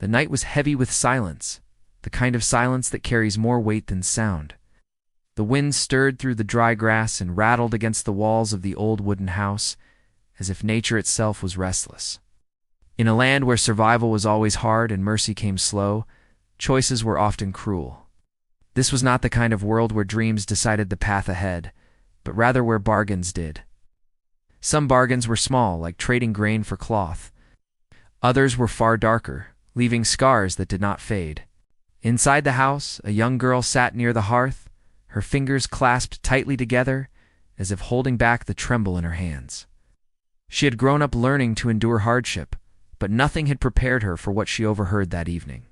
The night was heavy with silence, the kind of silence that carries more weight than sound. The wind stirred through the dry grass and rattled against the walls of the old wooden house, as if nature itself was restless. In a land where survival was always hard and mercy came slow, choices were often cruel. This was not the kind of world where dreams decided the path ahead, but rather where bargains did. Some bargains were small, like trading grain for cloth. Others were far darker, leaving scars that did not fade. Inside the house, a young girl sat near the hearth, her fingers clasped tightly together, as if holding back the tremble in her hands. She had grown up learning to endure hardship, but nothing had prepared her for what she overheard that evening.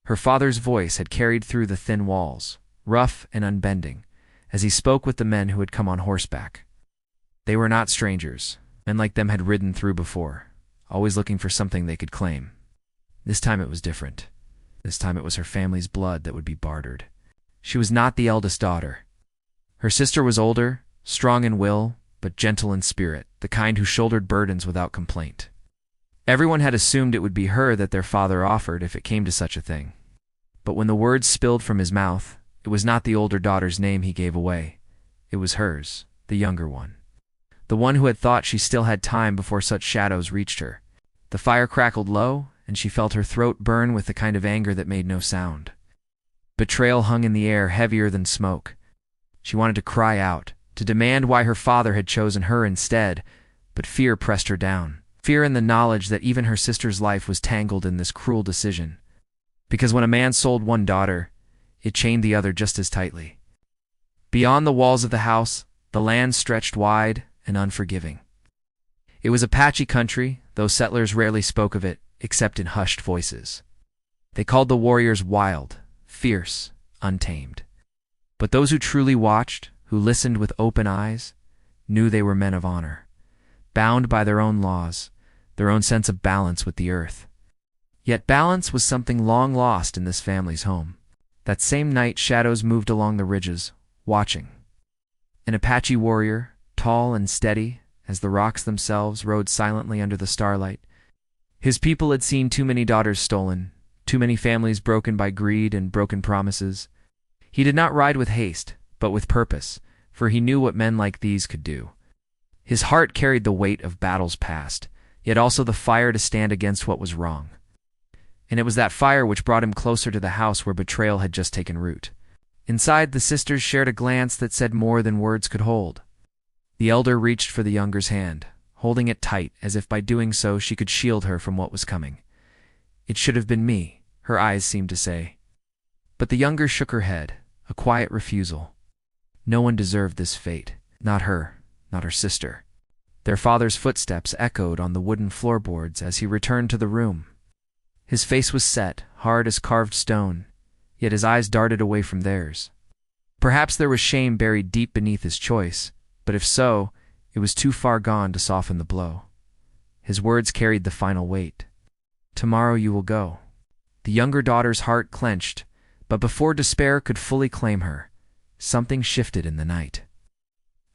Her father's voice had carried through the thin walls, rough and unbending, as he spoke with the men who had come on horseback. They were not strangers. Men like them had ridden through before, always looking for something they could claim. This time it was different. This time it was her family's blood that would be bartered. She was not the eldest daughter. Her sister was older, strong in will, but gentle in spirit, the kind who shouldered burdens without complaint. Everyone had assumed it would be her that their father offered if it came to such a thing. But when the words spilled from his mouth, it was not the older daughter's name he gave away. It was hers, the younger one. The one who had thought she still had time before such shadows reached her. The fire crackled low, and she felt her throat burn with the kind of anger that made no sound. Betrayal hung in the air heavier than smoke. She wanted to cry out, to demand why her father had chosen her instead, but fear pressed her down. Fear in the knowledge that even her sister's life was tangled in this cruel decision. Because when a man sold one daughter, it chained the other just as tightly. Beyond the walls of the house, the land stretched wide and unforgiving. It was Apache country, though settlers rarely spoke of it, except in hushed voices. They called the warriors wild, fierce, untamed. But those who truly watched, who listened with open eyes, knew they were men of honor, bound by their own laws, their own sense of balance with the earth. Yet balance was something long lost in this family's home. That same night, shadows moved along the ridges, watching. An Apache warrior, tall and steady, as the rocks themselves rode silently under the starlight. His people had seen too many daughters stolen, too many families broken by greed and broken promises. He did not ride with haste, but with purpose, for he knew what men like these could do. His heart carried the weight of battles past, yet also the fire to stand against what was wrong. And it was that fire which brought him closer to the house where betrayal had just taken root. Inside, the sisters shared a glance that said more than words could hold. The elder reached for the younger's hand, holding it tight as if by doing so she could shield her from what was coming. "It should have been me," her eyes seemed to say. But the younger shook her head, a quiet refusal. No one deserved this fate, not her, not her sister. Their father's footsteps echoed on the wooden floorboards as he returned to the room. His face was set, hard as carved stone, yet his eyes darted away from theirs. Perhaps there was shame buried deep beneath his choice, but if so, it was too far gone to soften the blow. His words carried the final weight. "Tomorrow you will go." The younger daughter's heart clenched, but before despair could fully claim her, something shifted in the night.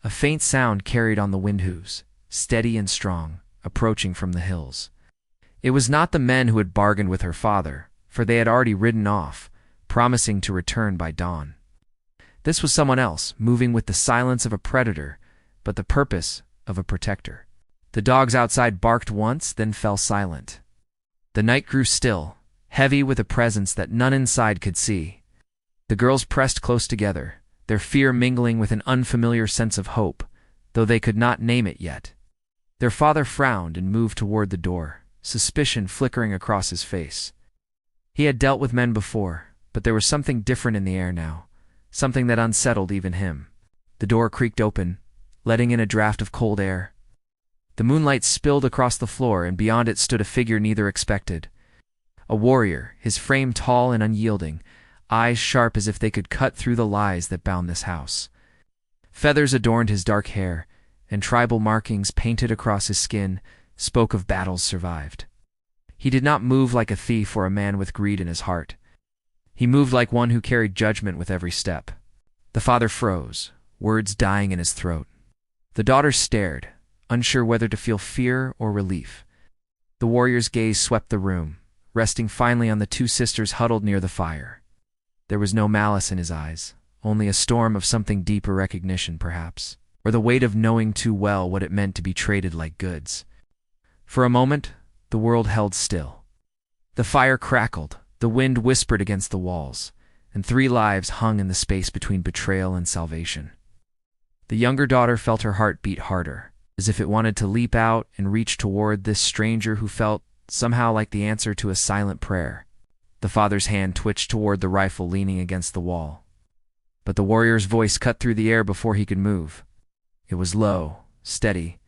A faint sound carried on the wind hooves, steady and strong, approaching from the hills. It was not the men who had bargained with her father, for they had already ridden off, promising to return by dawn. This was someone else, moving with the silence of a predator, but the purpose of a protector. The dogs outside barked once, then fell silent. The night grew still, heavy with a presence that none inside could see. The girls pressed close together, their fear mingling with an unfamiliar sense of hope, though they could not name it yet. Their father frowned and moved toward the door, suspicion flickering across his face. He had dealt with men before, but there was something different in the air now, something that unsettled even him. The door creaked open, letting in a draft of cold air. The moonlight spilled across the floor, and beyond it stood a figure neither expected. A warrior, his frame tall and unyielding, eyes sharp as if they could cut through the lies that bound this house. Feathers adorned his dark hair, and tribal markings painted across his skin spoke of battles survived. He did not move like a thief or a man with greed in his heart. He moved like one who carried judgment with every step. The father froze, words dying in his throat. The daughter stared, unsure whether to feel fear or relief. The warrior's gaze swept the room, resting finally on the two sisters huddled near the fire. There was no malice in his eyes, only a storm of something deeper recognition, perhaps, or the weight of knowing too well what it meant to be traded like goods. For a moment, the world held still. The fire crackled, the wind whispered against the walls, and 3 lives hung in the space between betrayal and salvation. The younger daughter felt her heart beat harder, as if it wanted to leap out and reach toward this stranger who felt somehow like the answer to a silent prayer. The father's hand twitched toward the rifle leaning against the wall. But the warrior's voice cut through the air before he could move. It was low, steady,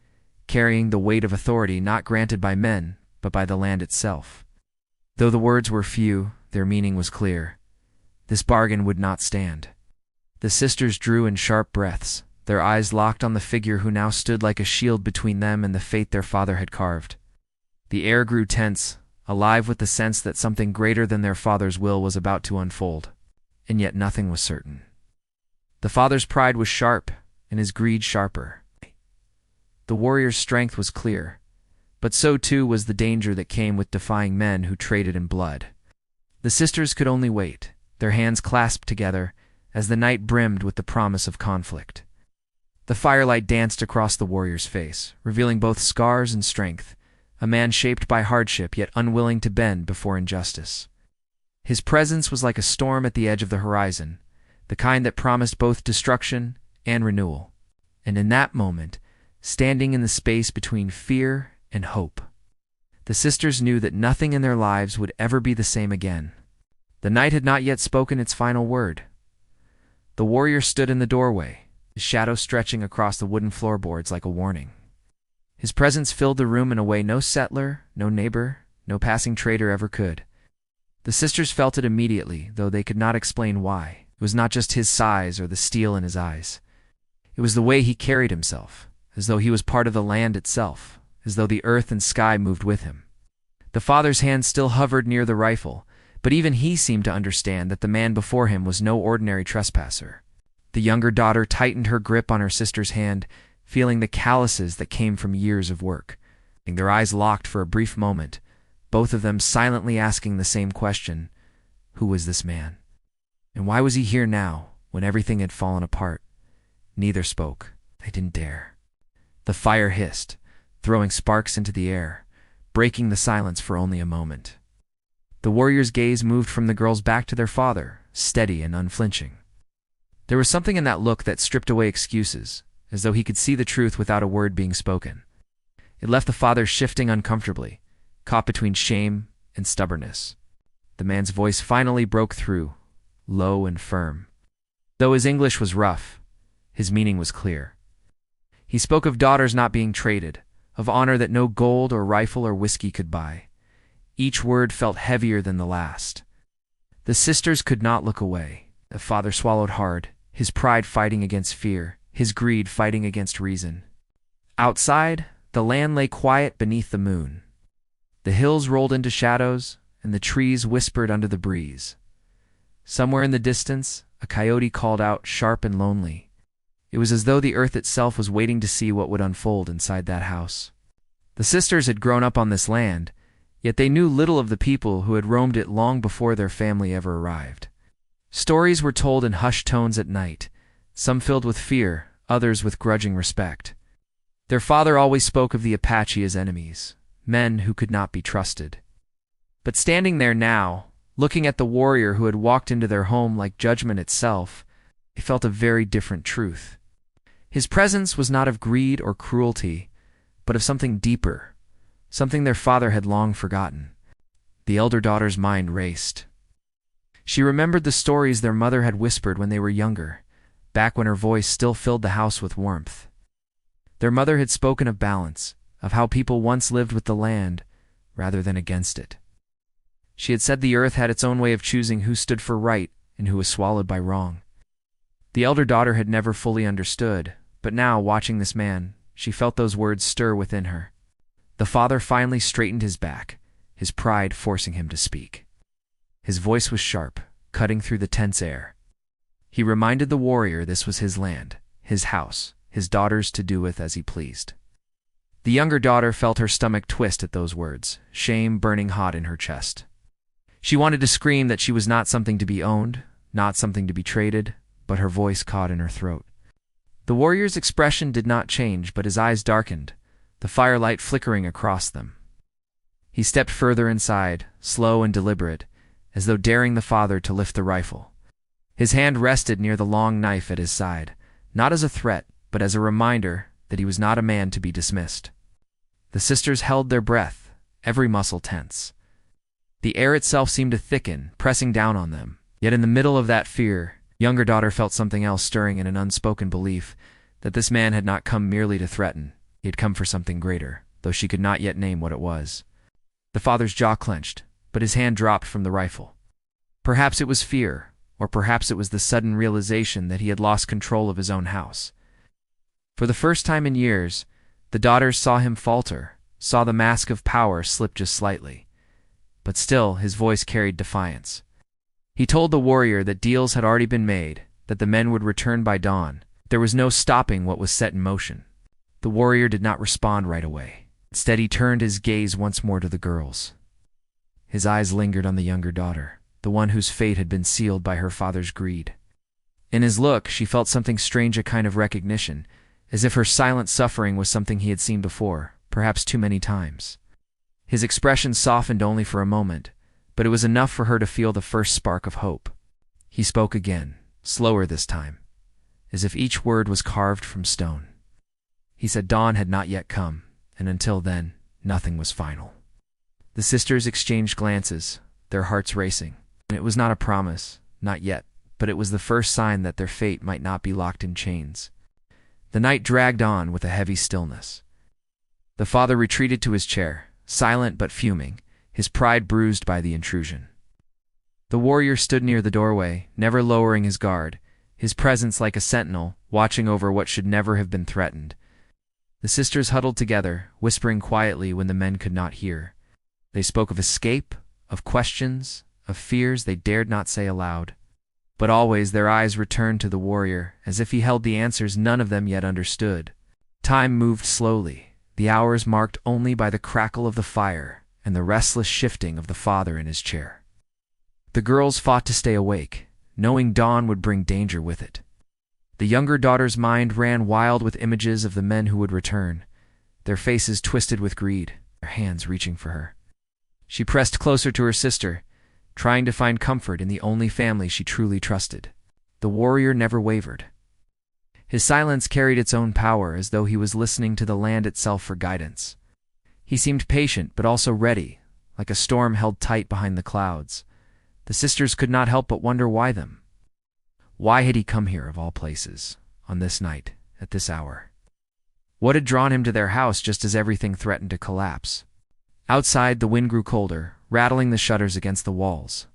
carrying the weight of authority not granted by men, but by the land itself. Though the words were few, their meaning was clear. This bargain would not stand. The sisters drew in sharp breaths, their eyes locked on the figure who now stood like a shield between them and the fate their father had carved. The air grew tense, alive with the sense that something greater than their father's will was about to unfold, and yet nothing was certain. The father's pride was sharp, and his greed sharper. The warrior's strength was clear, but so too was the danger that came with defying men who traded in blood. The sisters could only wait, their hands clasped together, as the night brimmed with the promise of conflict. The firelight danced across the warrior's face, revealing both scars and strength, a man shaped by hardship yet unwilling to bend before injustice. His presence was like a storm at the edge of the horizon, the kind that promised both destruction and renewal. And in that moment, standing in the space between fear and hope, the sisters knew that nothing in their lives would ever be the same again. The night had not yet spoken its final word. The warrior stood in the doorway, his shadow stretching across the wooden floorboards like a warning. His presence filled the room in a way no settler, no neighbor, no passing trader ever could. The sisters felt it immediately, though they could not explain why. It was not just his size or the steel in his eyes. It was the way he carried himself, as though he was part of the land itself, as though the earth and sky moved with him. The father's hand still hovered near the rifle, but even he seemed to understand that the man before him was no ordinary trespasser. The younger daughter tightened her grip on her sister's hand, feeling the calluses that came from years of work. Their eyes locked for a brief moment, both of them silently asking the same question: who was this man? And why was he here now, when everything had fallen apart? Neither spoke. They didn't dare. The fire hissed, throwing sparks into the air, breaking the silence for only a moment. The warrior's gaze moved from the girls back to their father, steady and unflinching. There was something in that look that stripped away excuses, as though he could see the truth without a word being spoken. It left the father shifting uncomfortably, caught between shame and stubbornness. The man's voice finally broke through, low and firm. Though his English was rough, his meaning was clear. He spoke of daughters not being traded, of honor that no gold or rifle or whiskey could buy. Each word felt heavier than the last. The sisters could not look away. The father swallowed hard, his pride fighting against fear, his greed fighting against reason. Outside, the land lay quiet beneath the moon. The hills rolled into shadows, and the trees whispered under the breeze. Somewhere in the distance, a coyote called out, sharp and lonely. It was as though the earth itself was waiting to see what would unfold inside that house. The sisters had grown up on this land, yet they knew little of the people who had roamed it long before their family ever arrived. Stories were told in hushed tones at night, some filled with fear, others with grudging respect. Their father always spoke of the Apache as enemies, men who could not be trusted. But standing there now, looking at the warrior who had walked into their home like judgment itself, they felt a very different truth. His presence was not of greed or cruelty, but of something deeper, something their father had long forgotten. The elder daughter's mind raced. She remembered the stories their mother had whispered when they were younger, back when her voice still filled the house with warmth. Their mother had spoken of balance, of how people once lived with the land rather than against it. She had said the earth had its own way of choosing who stood for right and who was swallowed by wrong. The elder daughter had never fully understood, but now, watching this man, she felt those words stir within her. The father finally straightened his back, his pride forcing him to speak. His voice was sharp, cutting through the tense air. He reminded the warrior this was his land, his house, his daughters to do with as he pleased. The younger daughter felt her stomach twist at those words, shame burning hot in her chest. She wanted to scream that she was not something to be owned, not something to be traded, but her voice caught in her throat. The warrior's expression did not change, but his eyes darkened, the firelight flickering across them. He stepped further inside, slow and deliberate, as though daring the father to lift the rifle. His hand rested near the long knife at his side, not as a threat, but as a reminder that he was not a man to be dismissed. The sisters held their breath, every muscle tense. The air itself seemed to thicken, pressing down on them. Yet in the middle of that fear, younger daughter felt something else stirring in an unspoken belief that this man had not come merely to threaten. He had come for something greater, though she could not yet name what it was. The father's jaw clenched, but his hand dropped from the rifle. Perhaps it was fear, or perhaps it was the sudden realization that he had lost control of his own house. For the first time in years, the daughters saw him falter, saw the mask of power slip just slightly. But still, his voice carried defiance. He told the warrior that deals had already been made, that the men would return by dawn. There was no stopping what was set in motion. The warrior did not respond right away. Instead, he turned his gaze once more to the girls. His eyes lingered on the younger daughter, the one whose fate had been sealed by her father's greed. In his look, she felt something strange, a kind of recognition, as if her silent suffering was something he had seen before, perhaps too many times. His expression softened only for a moment, but it was enough for her to feel the first spark of hope. He spoke again, slower this time, as if each word was carved from stone. He said dawn had not yet come, and until then, nothing was final. The sisters exchanged glances, their hearts racing. It was not a promise, not yet, but it was the first sign that their fate might not be locked in chains. The night dragged on with a heavy stillness. The father retreated to his chair, silent but fuming, his pride bruised by the intrusion. The warrior stood near the doorway, never lowering his guard, his presence like a sentinel, watching over what should never have been threatened. The sisters huddled together, whispering quietly when the men could not hear. They spoke of escape, of questions, of fears they dared not say aloud. But always their eyes returned to the warrior, as if he held the answers none of them yet understood. Time moved slowly, the hours marked only by the crackle of the fire and the restless shifting of the father in his chair. The girls fought to stay awake, knowing dawn would bring danger with it. The younger daughter's mind ran wild with images of the men who would return, their faces twisted with greed, their hands reaching for her. She pressed closer to her sister, trying to find comfort in the only family she truly trusted. The warrior never wavered. His silence carried its own power, as though he was listening to the land itself for guidance. He seemed patient, but also ready, like a storm held tight behind the clouds. The sisters could not help but wonder why them. Why had he come here, of all places, on this night, at this hour? What had drawn him to their house just as everything threatened to collapse? Outside, the wind grew colder, rattling the shutters against the walls.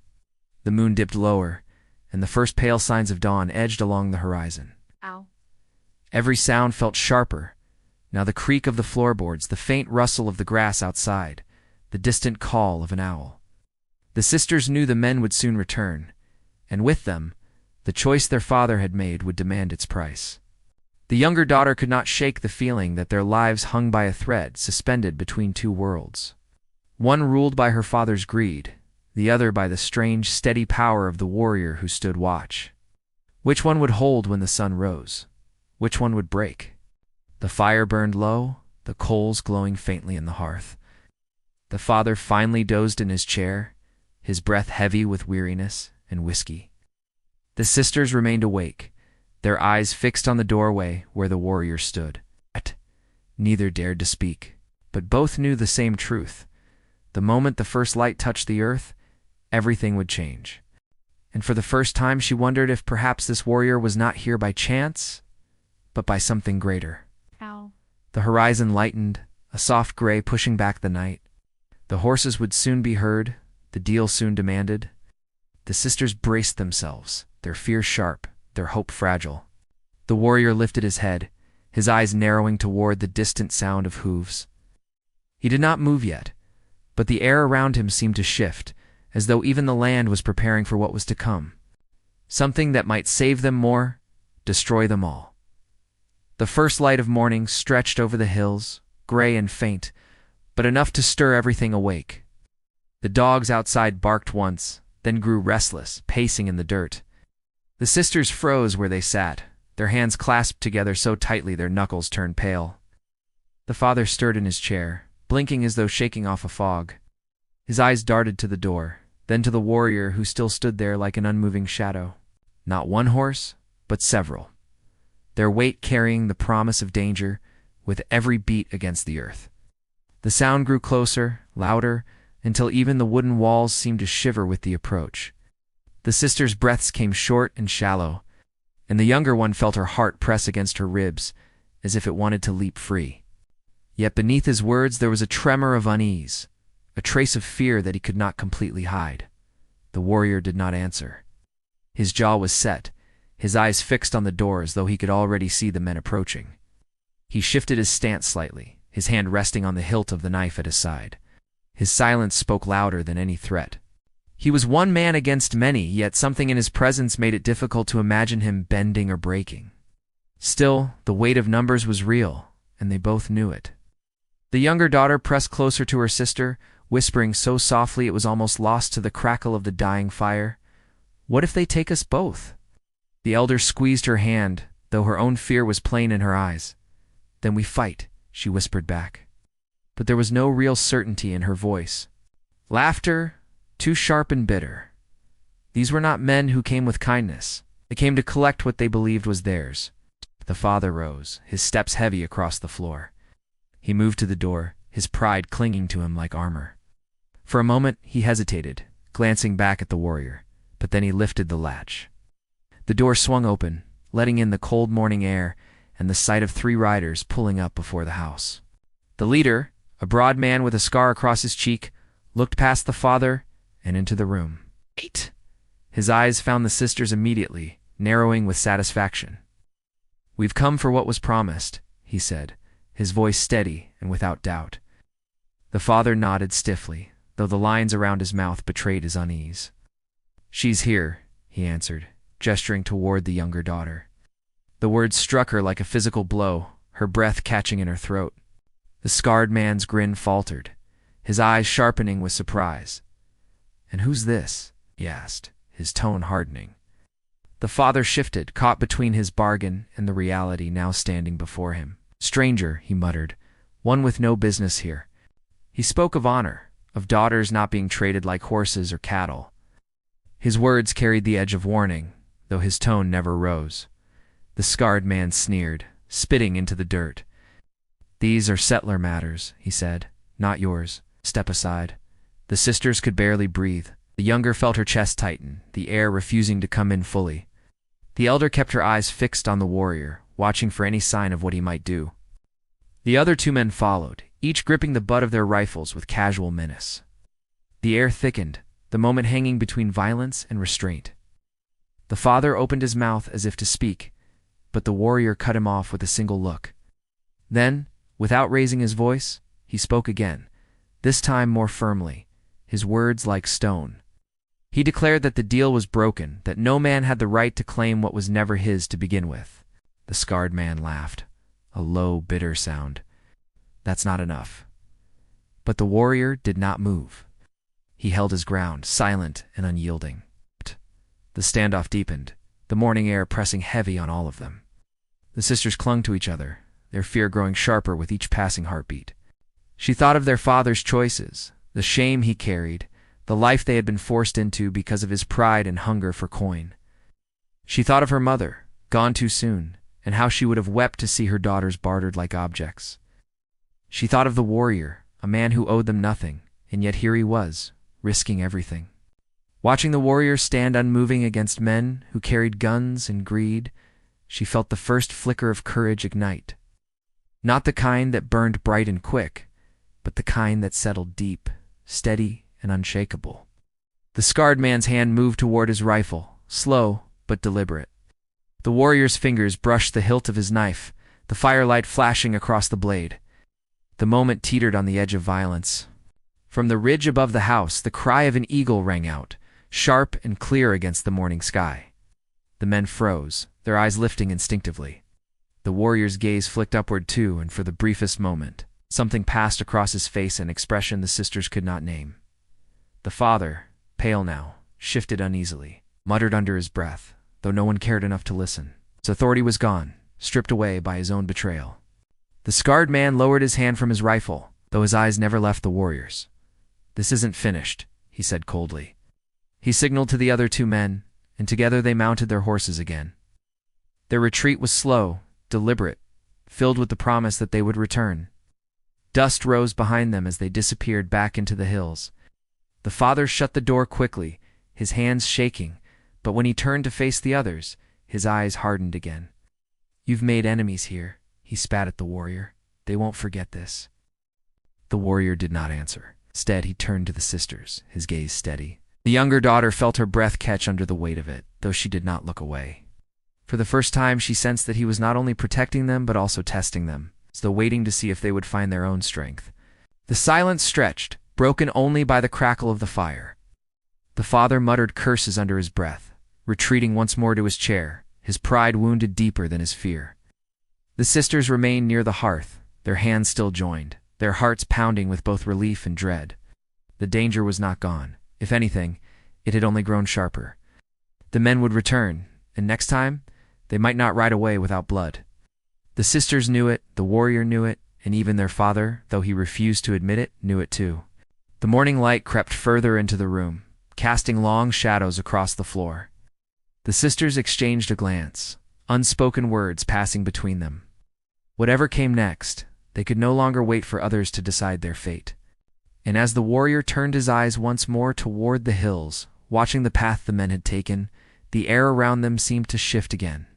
The moon dipped lower, and the first pale signs of dawn edged along the horizon. Ow. Every sound felt sharper, now the creak of the floorboards, the faint rustle of the grass outside, the distant call of an owl. The sisters knew the men would soon return, and with them, the choice their father had made would demand its price. The younger daughter could not shake the feeling that their lives hung by a thread suspended between two worlds. One ruled by her father's greed, the other by the strange, steady power of the warrior who stood watch. Which one would hold when the sun rose? Which one would break? The fire burned low, the coals glowing faintly in the hearth. The father finally dozed in his chair, his breath heavy with weariness and whiskey. The sisters remained awake, their eyes fixed on the doorway where the warrior stood. Neither dared to speak, but both knew the same truth. The moment the first light touched the earth, everything would change. And for the first time she wondered if perhaps this warrior was not here by chance, but by something greater. Ow. The horizon lightened, a soft gray pushing back the night. The horses would soon be heard, the deal soon demanded. The sisters braced themselves, their fear sharp, their hope fragile. The warrior lifted his head, his eyes narrowing toward the distant sound of hooves. He did not move yet, but the air around him seemed to shift, as though even the land was preparing for what was to come. Something that might save them more, destroy them all. The first light of morning stretched over the hills, gray and faint, but enough to stir everything awake. The dogs outside barked once, then grew restless, pacing in the dirt. The sisters froze where they sat, their hands clasped together so tightly their knuckles turned pale. The father stirred in his chair, blinking as though shaking off a fog. His eyes darted to the door, then to the warrior who still stood there like an unmoving shadow. Not one horse, but several, their weight carrying the promise of danger with every beat against the earth. The sound grew closer, louder, until even the wooden walls seemed to shiver with the approach. The sisters' breaths came short and shallow, and the younger one felt her heart press against her ribs as if it wanted to leap free. Yet beneath his words there was a tremor of unease, a trace of fear that he could not completely hide. The warrior did not answer. His jaw was set, his eyes fixed on the door as though he could already see the men approaching. He shifted his stance slightly, his hand resting on the hilt of the knife at his side. His silence spoke louder than any threat. He was one man against many, yet something in his presence made it difficult to imagine him bending or breaking. Still, the weight of numbers was real, and they both knew it. The younger daughter pressed closer to her sister, whispering so softly it was almost lost to the crackle of the dying fire. "What if they take us both?" The elder squeezed her hand, though her own fear was plain in her eyes. "Then we fight," she whispered back. But there was no real certainty in her voice. Laughter, too sharp and bitter. These were not men who came with kindness. They came to collect what they believed was theirs. The father rose, his steps heavy across the floor. He moved to the door, his pride clinging to him like armor. For a moment he hesitated, glancing back at the warrior, but then he lifted the latch. The door swung open, letting in the cold morning air and the sight of 3 riders pulling up before the house. The leader, a broad man with a scar across his cheek, looked past the father and into the room. "Wait!" His eyes found the sisters immediately, narrowing with satisfaction. "We've come for what was promised," he said, his voice steady and without doubt. The father nodded stiffly, though the lines around his mouth betrayed his unease. "She's here," he answered, gesturing toward the younger daughter. The words struck her like a physical blow, her breath catching in her throat. The scarred man's grin faltered, his eyes sharpening with surprise. "And who's this?" he asked, his tone hardening. The father shifted, caught between his bargain and the reality now standing before him. "Stranger," he muttered, "one with no business here." He spoke of honor, of daughters not being traded like horses or cattle. His words carried the edge of warning, though his tone never rose. The scarred man sneered, spitting into the dirt. "These are settler matters," he said, "not yours. Step aside." The sisters could barely breathe. The younger felt her chest tighten, the air refusing to come in fully. The elder kept her eyes fixed on the warrior, watching for any sign of what he might do. The other 2 men followed, each gripping the butt of their rifles with casual menace. The air thickened, the moment hanging between violence and restraint. The father opened his mouth as if to speak, but the warrior cut him off with a single look. Then, without raising his voice, he spoke again, this time more firmly, his words like stone. He declared that the deal was broken, that no man had the right to claim what was never his to begin with. The scarred man laughed, a low, bitter sound. "That's not enough." But the warrior did not move. He held his ground, silent and unyielding. The standoff deepened, the morning air pressing heavy on all of them. The sisters clung to each other, their fear growing sharper with each passing heartbeat. She thought of their father's choices, the shame he carried, the life they had been forced into because of his pride and hunger for coin. She thought of her mother, gone too soon, and how she would have wept to see her daughters bartered like objects. She thought of the warrior, a man who owed them nothing, and yet here he was, risking everything. Watching the warrior stand unmoving against men who carried guns and greed, she felt the first flicker of courage ignite. Not the kind that burned bright and quick, but the kind that settled deep, steady, and unshakable. The scarred man's hand moved toward his rifle, slow but deliberate. The warrior's fingers brushed the hilt of his knife, the firelight flashing across the blade. The moment teetered on the edge of violence. From the ridge above the house, the cry of an eagle rang out, sharp and clear against the morning sky. The men froze, their eyes lifting instinctively. The warrior's gaze flicked upward too, and for the briefest moment, something passed across his face, an expression the sisters could not name. The father, pale now, shifted uneasily, muttered under his breath, though no one cared enough to listen. His authority was gone, stripped away by his own betrayal. The scarred man lowered his hand from his rifle, though his eyes never left the warriors. "This isn't finished," he said coldly. He signaled to the other two men, and together they mounted their horses again. Their retreat was slow, deliberate, filled with the promise that they would return. Dust rose behind them as they disappeared back into the hills. The father shut the door quickly, his hands shaking, but when he turned to face the others, his eyes hardened again. "You've made enemies here," he spat at the warrior. "They won't forget this." The warrior did not answer. Instead, he turned to the sisters, his gaze steady. The younger daughter felt her breath catch under the weight of it, though she did not look away. For the first time, she sensed that he was not only protecting them but also testing them, as though waiting to see if they would find their own strength. The silence stretched, broken only by the crackle of the fire. The father muttered curses under his breath, retreating once more to his chair, his pride wounded deeper than his fear. The sisters remained near the hearth, their hands still joined, their hearts pounding with both relief and dread. The danger was not gone. If anything, it had only grown sharper. The men would return, and next time, they might not ride away without blood. The sisters knew it, the warrior knew it, and even their father, though he refused to admit it, knew it too. The morning light crept further into the room, casting long shadows across the floor. The sisters exchanged a glance, unspoken words passing between them. Whatever came next, they could no longer wait for others to decide their fate. And as the warrior turned his eyes once more toward the hills, watching the path the men had taken, the air around them seemed to shift again.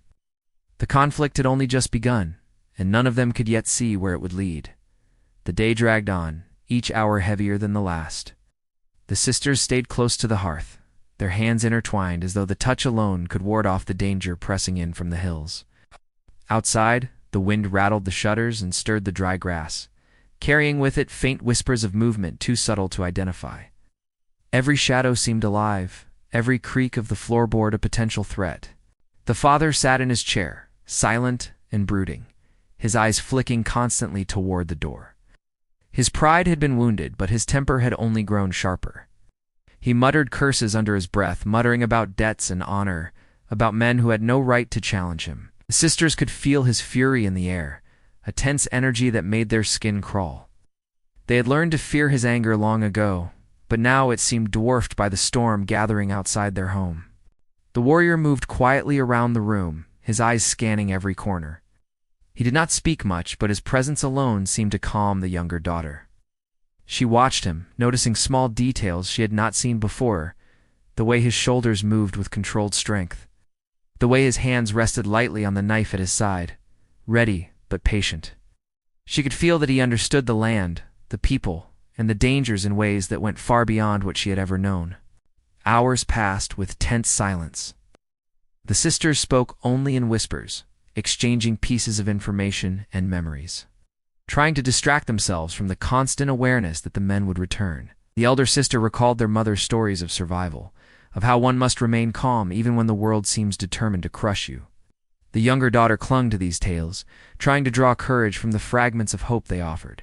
The conflict had only just begun, and none of them could yet see where it would lead. The day dragged on, each hour heavier than the last. The sisters stayed close to the hearth, their hands intertwined as though the touch alone could ward off the danger pressing in from the hills. Outside, the wind rattled the shutters and stirred the dry grass, carrying with it faint whispers of movement too subtle to identify. Every shadow seemed alive, every creak of the floorboard a potential threat. The father sat in his chair, silent and brooding, his eyes flicking constantly toward the door. His pride had been wounded, but his temper had only grown sharper. He muttered curses under his breath, muttering about debts and honor, about men who had no right to challenge him. The sisters could feel his fury in the air, a tense energy that made their skin crawl. They had learned to fear his anger long ago, but now it seemed dwarfed by the storm gathering outside their home. The warrior moved quietly around the room, his eyes scanning every corner. He did not speak much, but his presence alone seemed to calm the younger daughter. She watched him, noticing small details she had not seen before, the way his shoulders moved with controlled strength, the way his hands rested lightly on the knife at his side, ready but patient. She could feel that he understood the land, the people, and the dangers in ways that went far beyond what she had ever known. Hours passed with tense silence. The sisters spoke only in whispers, exchanging pieces of information and memories, trying to distract themselves from the constant awareness that the men would return. The elder sister recalled their mother's stories of survival, of how one must remain calm even when the world seems determined to crush you. The younger daughter clung to these tales, trying to draw courage from the fragments of hope they offered.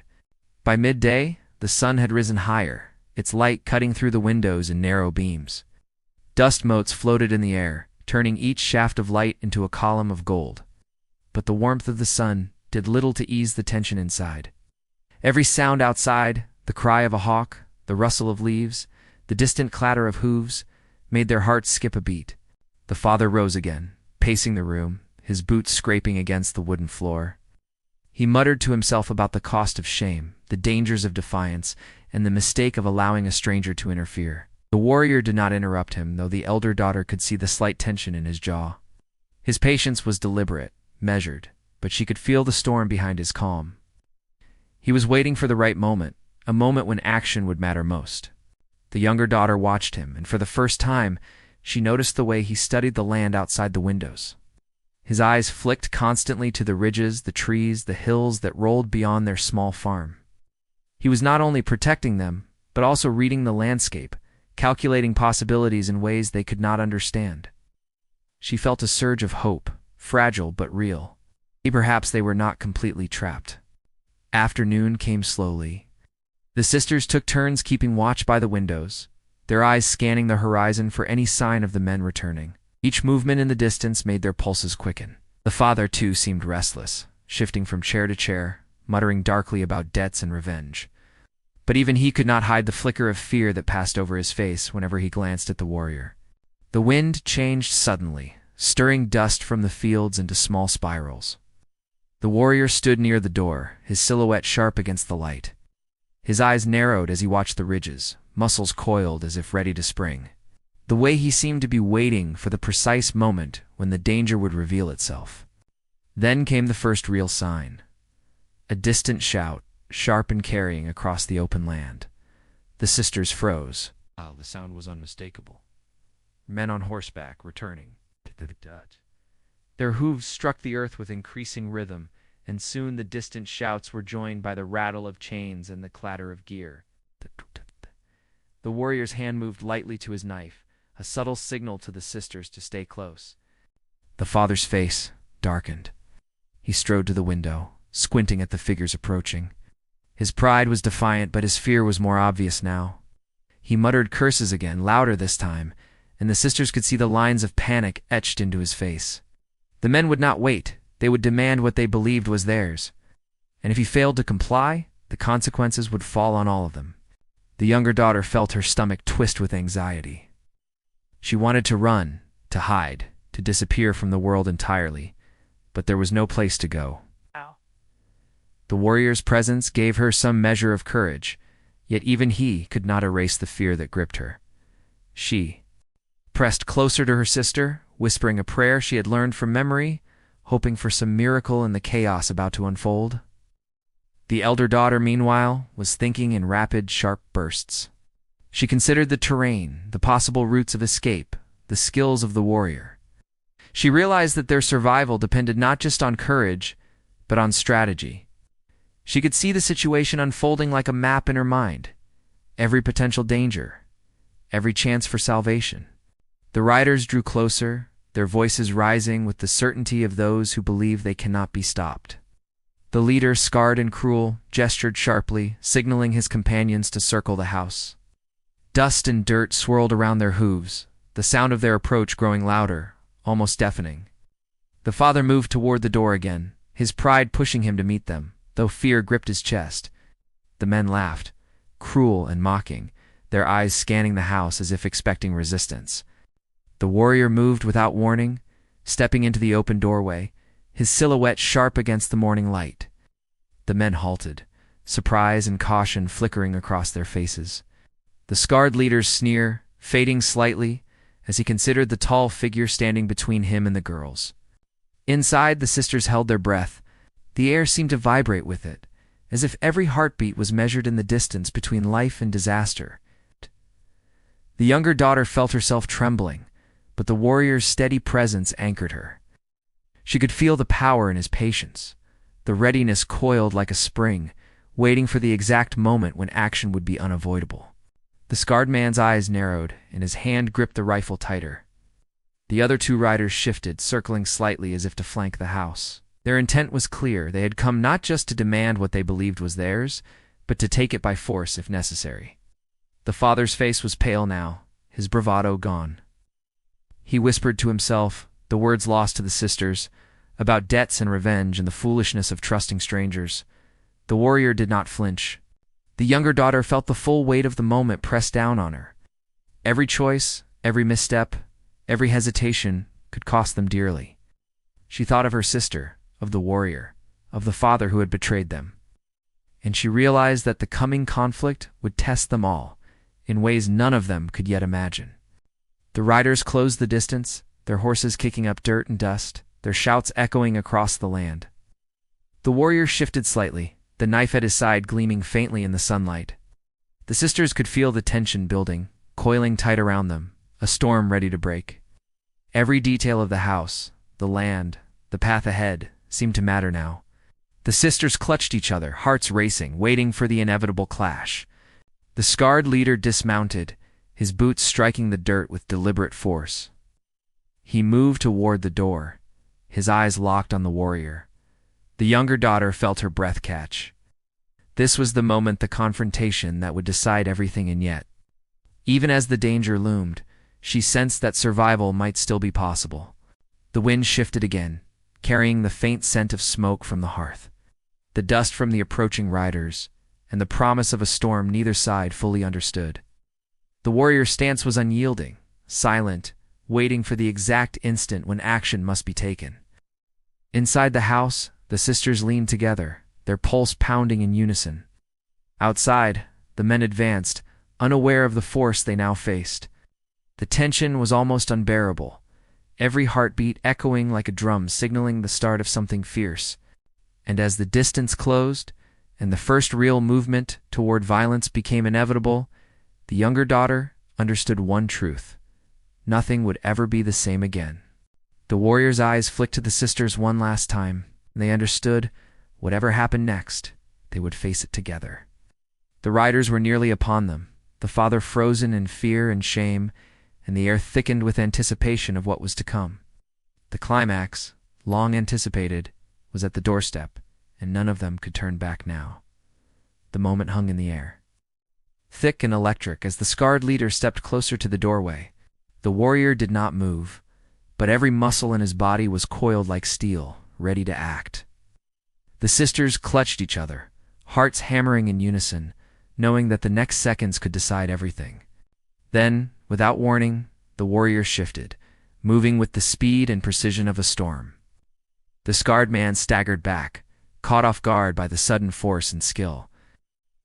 By midday, the sun had risen higher, its light cutting through the windows in narrow beams. Dust motes floated in the air, turning each shaft of light into a column of gold. But the warmth of the sun did little to ease the tension inside. Every sound outside, the cry of a hawk, the rustle of leaves, the distant clatter of hooves, made their hearts skip a beat. The father rose again, pacing the room, his boots scraping against the wooden floor. He muttered to himself about the cost of shame, the dangers of defiance, and the mistake of allowing a stranger to interfere. The warrior did not interrupt him, though the elder daughter could see the slight tension in his jaw. His patience was deliberate, measured, but she could feel the storm behind his calm. He was waiting for the right moment, a moment when action would matter most. The younger daughter watched him, and for the first time, she noticed the way he studied the land outside the windows. His eyes flicked constantly to the ridges, the trees, the hills that rolled beyond their small farm. He was not only protecting them, but also reading the landscape, calculating possibilities in ways they could not understand. She felt a surge of hope, fragile but real. Perhaps they were not completely trapped. Afternoon came slowly. The sisters took turns keeping watch by the windows, their eyes scanning the horizon for any sign of the men returning. Each movement in the distance made their pulses quicken. The father, too, seemed restless, shifting from chair to chair, muttering darkly about debts and revenge. But even he could not hide the flicker of fear that passed over his face whenever he glanced at the warrior. The wind changed suddenly, stirring dust from the fields into small spirals. The warrior stood near the door, his silhouette sharp against the light. His eyes narrowed as he watched the ridges, muscles coiled as if ready to spring. The way he seemed to be waiting for the precise moment when the danger would reveal itself. Then came the first real sign. A distant shout, sharp and carrying across the open land. The sisters froze. The sound was unmistakable. Men on horseback returning. Their hooves struck the earth with increasing rhythm, and soon the distant shouts were joined by the rattle of chains and the clatter of gear. The warrior's hand moved lightly to his knife, a subtle signal to the sisters to stay close. The father's face darkened. He strode to the window, squinting at the figures approaching. His pride was defiant, but his fear was more obvious now. He muttered curses again, louder this time, and the sisters could see the lines of panic etched into his face. The men would not wait. They would demand what they believed was theirs. And if he failed to comply, the consequences would fall on all of them. The younger daughter felt her stomach twist with anxiety. She wanted to run, to hide, to disappear from the world entirely, but there was no place to go. The warrior's presence gave her some measure of courage, yet even he could not erase the fear that gripped her. She pressed closer to her sister, whispering a prayer she had learned from memory, hoping for some miracle in the chaos about to unfold. The elder daughter, meanwhile, was thinking in rapid, sharp bursts. She considered the terrain, the possible routes of escape, the skills of the warrior. She realized that their survival depended not just on courage, but on strategy. She could see the situation unfolding like a map in her mind. Every potential danger, every chance for salvation. The riders drew closer, their voices rising with the certainty of those who believe they cannot be stopped. The leader, scarred and cruel, gestured sharply, signaling his companions to circle the house. Dust and dirt swirled around their hooves, the sound of their approach growing louder, almost deafening. The father moved toward the door again, his pride pushing him to meet them, though fear gripped his chest. The men laughed, cruel and mocking, their eyes scanning the house as if expecting resistance. The warrior moved without warning, stepping into the open doorway, his silhouette sharp against the morning light. The men halted, surprise and caution flickering across their faces. The scarred leader's sneer, fading slightly, as he considered the tall figure standing between him and the girls. Inside, the sisters held their breath. The air seemed to vibrate with it, as if every heartbeat was measured in the distance between life and disaster. The younger daughter felt herself trembling, but the warrior's steady presence anchored her. She could feel the power in his patience, the readiness coiled like a spring, waiting for the exact moment when action would be unavoidable. The scarred man's eyes narrowed, and his hand gripped the rifle tighter. The other two riders shifted, circling slightly as if to flank the house. Their intent was clear. They had come not just to demand what they believed was theirs, but to take it by force if necessary. The father's face was pale now, his bravado gone. He whispered to himself, the words lost to the sisters, about debts and revenge and the foolishness of trusting strangers. The warrior did not flinch. The younger daughter felt the full weight of the moment press down on her. Every choice, every misstep, every hesitation could cost them dearly. She thought of her sister, of the warrior, of the father who had betrayed them. And she realized that the coming conflict would test them all, in ways none of them could yet imagine. The riders closed the distance, their horses kicking up dirt and dust, their shouts echoing across the land. The warrior shifted slightly, the knife at his side gleaming faintly in the sunlight. The sisters could feel the tension building, coiling tight around them, a storm ready to break. Every detail of the house, the land, the path ahead, seemed to matter now. The sisters clutched each other, hearts racing, waiting for the inevitable clash. The scarred leader dismounted, his boots striking the dirt with deliberate force. He moved toward the door, his eyes locked on the warrior. The younger daughter felt her breath catch. This was the moment, the confrontation that would decide everything, and yet Even as the danger loomed, she sensed that survival might still be possible. The wind shifted again, carrying the faint scent of smoke from the hearth, the dust from the approaching riders, and the promise of a storm neither side fully understood. The warrior's stance was unyielding, silent, waiting for the exact instant when action must be taken. Inside the house, the sisters leaned together, their pulse pounding in unison. Outside, the men advanced, unaware of the force they now faced. The tension was almost unbearable, every heartbeat echoing like a drum signaling the start of something fierce. And as the distance closed, and the first real movement toward violence became inevitable, the younger daughter understood one truth: nothing would ever be the same again. The warrior's eyes flicked to the sisters one last time, and they understood, whatever happened next, they would face it together. The riders were nearly upon them, the father frozen in fear and shame, and the air thickened with anticipation of what was to come. The climax, long anticipated, was at the doorstep, and none of them could turn back now. The moment hung in the air, thick and electric, as the scarred leader stepped closer to the doorway. The warrior did not move, but every muscle in his body was coiled like steel, ready to act. The sisters clutched each other, hearts hammering in unison, knowing that the next seconds could decide everything. Then, without warning, the warrior shifted, moving with the speed and precision of a storm. The scarred man staggered back, caught off guard by the sudden force and skill.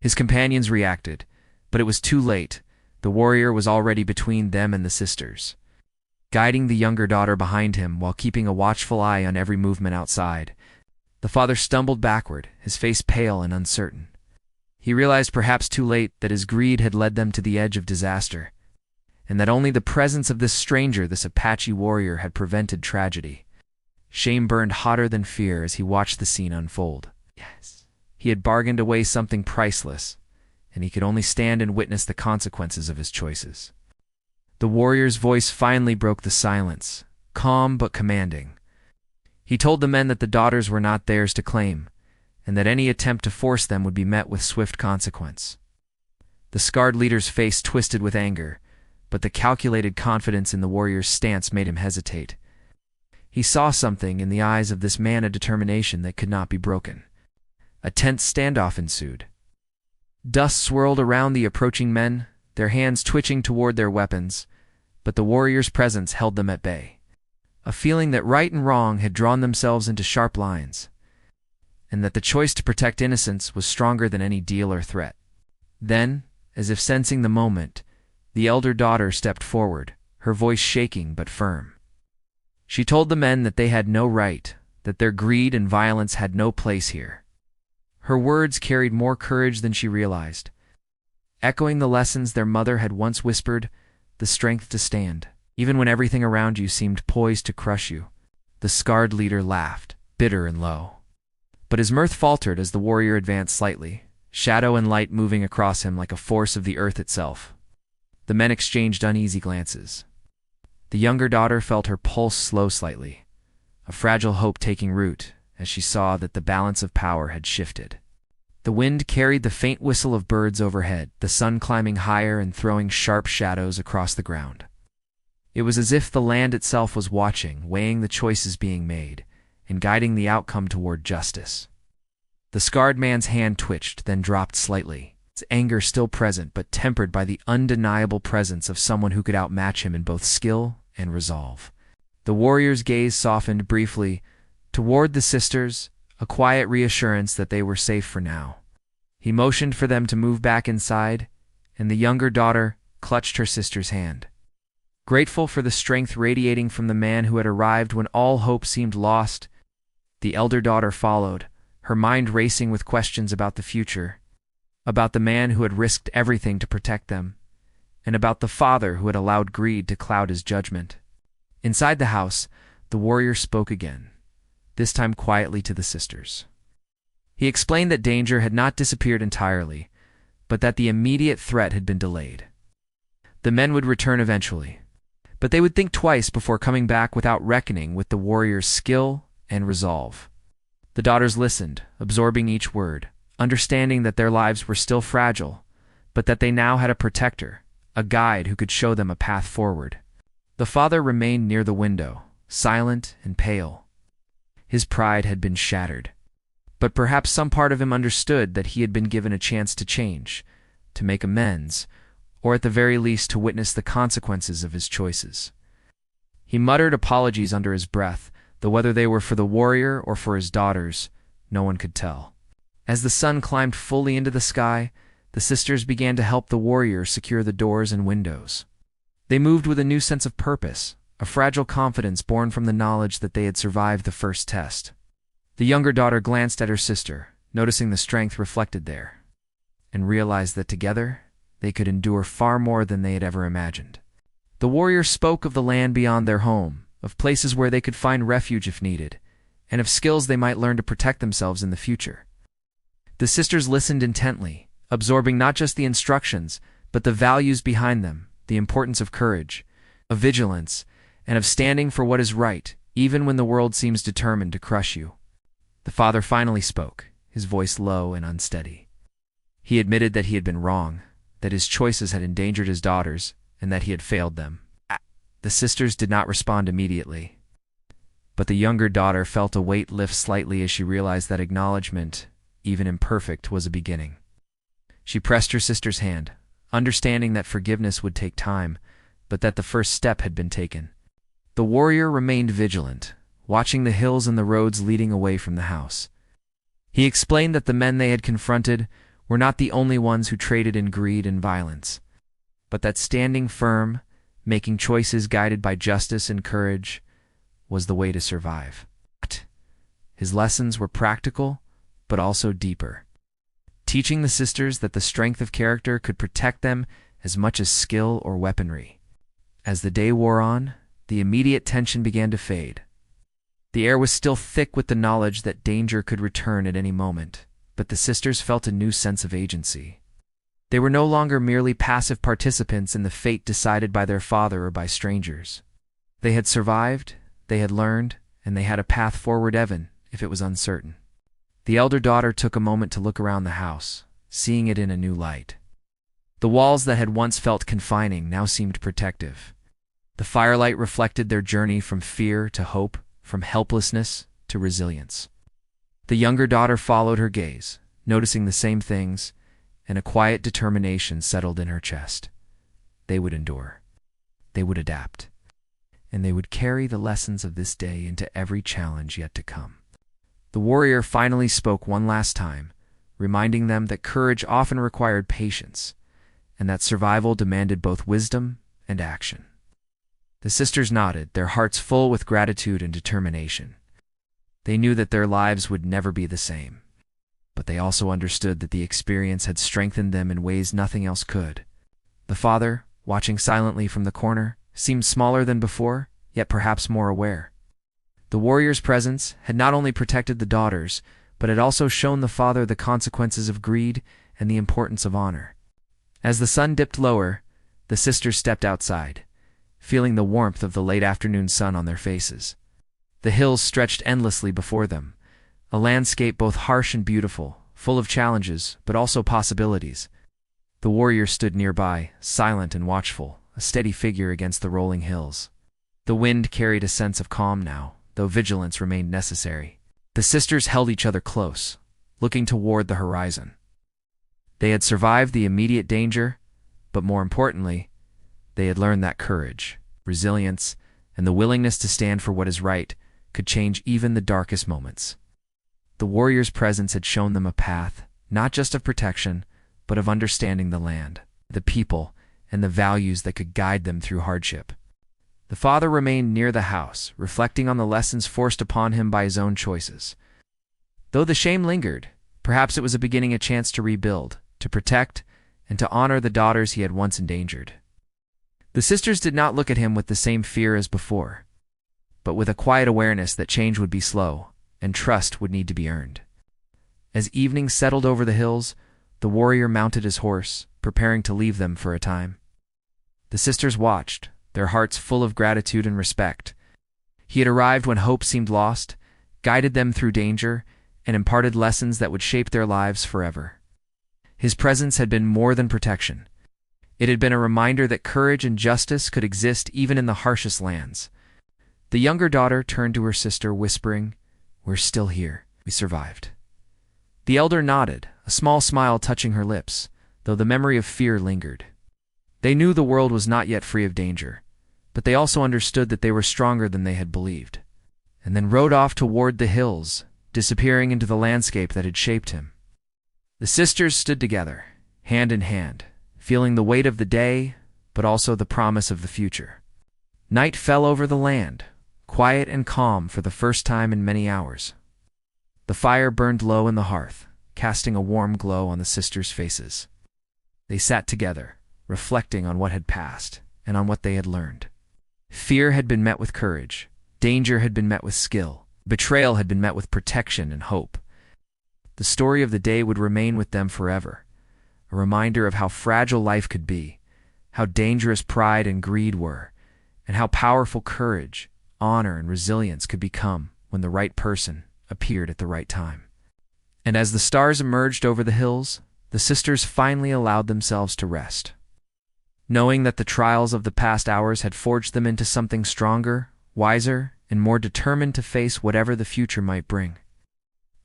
His companions reacted, but it was too late. The warrior was already between them and the sisters, guiding the younger daughter behind him while keeping a watchful eye on every movement outside. The father stumbled backward, his face pale and uncertain. He realized perhaps too late that his greed had led them to the edge of disaster, and that only the presence of this stranger, this Apache warrior, had prevented tragedy. Shame burned hotter than fear as he watched the scene unfold. Yes, he had bargained away something priceless, and he could only stand and witness the consequences of his choices. The warrior's voice finally broke the silence, calm but commanding. He told the men that the daughters were not theirs to claim, and that any attempt to force them would be met with swift consequence. The scarred leader's face twisted with anger, but the calculated confidence in the warrior's stance made him hesitate. He saw something in the eyes of this man, a determination that could not be broken. A tense standoff ensued. Dust swirled around the approaching men, their hands twitching toward their weapons, but the warrior's presence held them at bay. A feeling that right and wrong had drawn themselves into sharp lines, and that the choice to protect innocence was stronger than any deal or threat. Then, as if sensing the moment, the elder daughter stepped forward, her voice shaking but firm. She told the men that they had no right, that their greed and violence had no place here. Her words carried more courage than she realized, echoing the lessons their mother had once whispered: the strength to stand, even when everything around you seemed poised to crush you. The scarred leader laughed, bitter and low. But his mirth faltered as the warrior advanced slightly, shadow and light moving across him like a force of the earth itself. The men exchanged uneasy glances. The younger daughter felt her pulse slow slightly, a fragile hope taking root as she saw that the balance of power had shifted. The wind carried the faint whistle of birds overhead, the sun climbing higher and throwing sharp shadows across the ground. It was as if the land itself was watching, weighing the choices being made, and guiding the outcome toward justice. The scarred man's hand twitched, then dropped slightly, its anger still present but tempered by the undeniable presence of someone who could outmatch him in both skill and resolve. The warrior's gaze softened briefly toward the sisters, a quiet reassurance that they were safe for now. He motioned for them to move back inside, and the younger daughter clutched her sister's hand. Grateful for the strength radiating from the man who had arrived when all hope seemed lost, the elder daughter followed, her mind racing with questions about the future, about the man who had risked everything to protect them, and about the father who had allowed greed to cloud his judgment. Inside the house, the warrior spoke again, this time quietly to the sisters. He explained that danger had not disappeared entirely, but that the immediate threat had been delayed. The men would return eventually, but they would think twice before coming back without reckoning with the warrior's skill and resolve. The daughters listened, absorbing each word, understanding that their lives were still fragile, but that they now had a protector, a guide who could show them a path forward. The father remained near the window, silent and pale. His pride had been shattered. But perhaps some part of him understood that he had been given a chance to change, to make amends, or at the very least to witness the consequences of his choices. He muttered apologies under his breath, though whether they were for the warrior or for his daughters, no one could tell. As the sun climbed fully into the sky, the sisters began to help the warrior secure the doors and windows. They moved with a new sense of purpose, a fragile confidence born from the knowledge that they had survived the first test. The younger daughter glanced at her sister, noticing the strength reflected there, and realized that together they could endure far more than they had ever imagined. The warrior spoke of the land beyond their home, of places where they could find refuge if needed, and of skills they might learn to protect themselves in the future. The sisters listened intently, absorbing not just the instructions, but the values behind them, the importance of courage, of vigilance, and of standing for what is right, even when the world seems determined to crush you. The father finally spoke, his voice low and unsteady. He admitted that he had been wrong, that his choices had endangered his daughters, and that he had failed them. The sisters did not respond immediately, but the younger daughter felt a weight lift slightly as she realized that acknowledgement, even imperfect, was a beginning. She pressed her sister's hand, understanding that forgiveness would take time, but that the first step had been taken. The warrior remained vigilant, watching the hills and the roads leading away from the house. He explained that the men they had confronted were not the only ones who traded in greed and violence, but that standing firm, making choices guided by justice and courage, was the way to survive. His lessons were practical, but also deeper, teaching the sisters that the strength of character could protect them as much as skill or weaponry. As the day wore on, the immediate tension began to fade. The air was still thick with the knowledge that danger could return at any moment, but the sisters felt a new sense of agency. They were no longer merely passive participants in the fate decided by their father or by strangers. They had survived, they had learned, and they had a path forward even if it was uncertain. The elder daughter took a moment to look around the house, seeing it in a new light. The walls that had once felt confining now seemed protective. The firelight reflected their journey from fear to hope, from helplessness to resilience. The younger daughter followed her gaze, noticing the same things, and a quiet determination settled in her chest. They would endure. They would adapt. And they would carry the lessons of this day into every challenge yet to come. The warrior finally spoke one last time, reminding them that courage often required patience, and that survival demanded both wisdom and action. The sisters nodded, their hearts full with gratitude and determination. They knew that their lives would never be the same, but they also understood that the experience had strengthened them in ways nothing else could. The father, watching silently from the corner, seemed smaller than before, yet perhaps more aware. The warrior's presence had not only protected the daughters, but had also shown the father the consequences of greed and the importance of honor. As the sun dipped lower, the sisters stepped outside, feeling the warmth of the late afternoon sun on their faces. The hills stretched endlessly before them, a landscape both harsh and beautiful, full of challenges, but also possibilities. The warrior stood nearby, silent and watchful, a steady figure against the rolling hills. The wind carried a sense of calm now, though vigilance remained necessary. The sisters held each other close, looking toward the horizon. They had survived the immediate danger, but more importantly, they had learned that courage, resilience, and the willingness to stand for what is right could change even the darkest moments. The warrior's presence had shown them a path, not just of protection, but of understanding the land, the people, and the values that could guide them through hardship. The father remained near the house, reflecting on the lessons forced upon him by his own choices. Though the shame lingered, perhaps it was beginning a chance to rebuild, to protect, and to honor the daughters he had once endangered. The sisters did not look at him with the same fear as before, but with a quiet awareness that change would be slow, and trust would need to be earned. As evening settled over the hills, the warrior mounted his horse, preparing to leave them for a time. The sisters watched, their hearts full of gratitude and respect. He had arrived when hope seemed lost, guided them through danger, and imparted lessons that would shape their lives forever. His presence had been more than protection. It had been a reminder that courage and justice could exist even in the harshest lands. The younger daughter turned to her sister, whispering, "We're still here. We survived." The elder nodded, a small smile touching her lips, though the memory of fear lingered. They knew the world was not yet free of danger, but they also understood that they were stronger than they had believed, and then rode off toward the hills, disappearing into the landscape that had shaped him. The sisters stood together, hand in hand, feeling the weight of the day, but also the promise of the future. Night fell over the land, quiet and calm for the first time in many hours. The fire burned low in the hearth, casting a warm glow on the sisters' faces. They sat together, reflecting on what had passed and on what they had learned. Fear had been met with courage, danger had been met with skill, betrayal had been met with protection and hope. The story of the day would remain with them forever, a reminder of how fragile life could be, how dangerous pride and greed were, and how powerful courage, honor, and resilience could become when the right person appeared at the right time. And as the stars emerged over the hills, the sisters finally allowed themselves to rest, knowing that the trials of the past hours had forged them into something stronger, wiser, and more determined to face whatever the future might bring.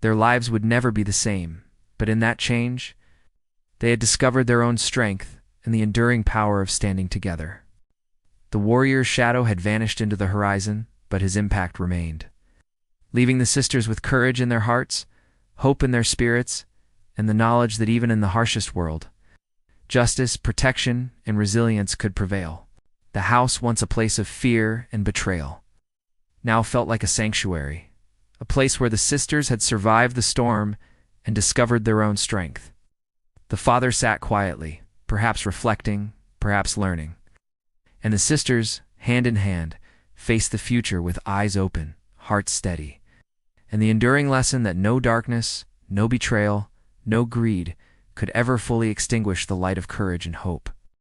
Their lives would never be the same, but in that change, they had discovered their own strength and the enduring power of standing together. The warrior's shadow had vanished into the horizon, but his impact remained, leaving the sisters with courage in their hearts, hope in their spirits, and the knowledge that even in the harshest world, justice, protection, and resilience could prevail. The house, once a place of fear and betrayal, now felt like a sanctuary, a place where the sisters had survived the storm and discovered their own strength. The father sat quietly, perhaps reflecting, perhaps learning, and the sisters, hand in hand, faced the future with eyes open, hearts steady, and the enduring lesson that no darkness, no betrayal, no greed could ever fully extinguish the light of courage and hope.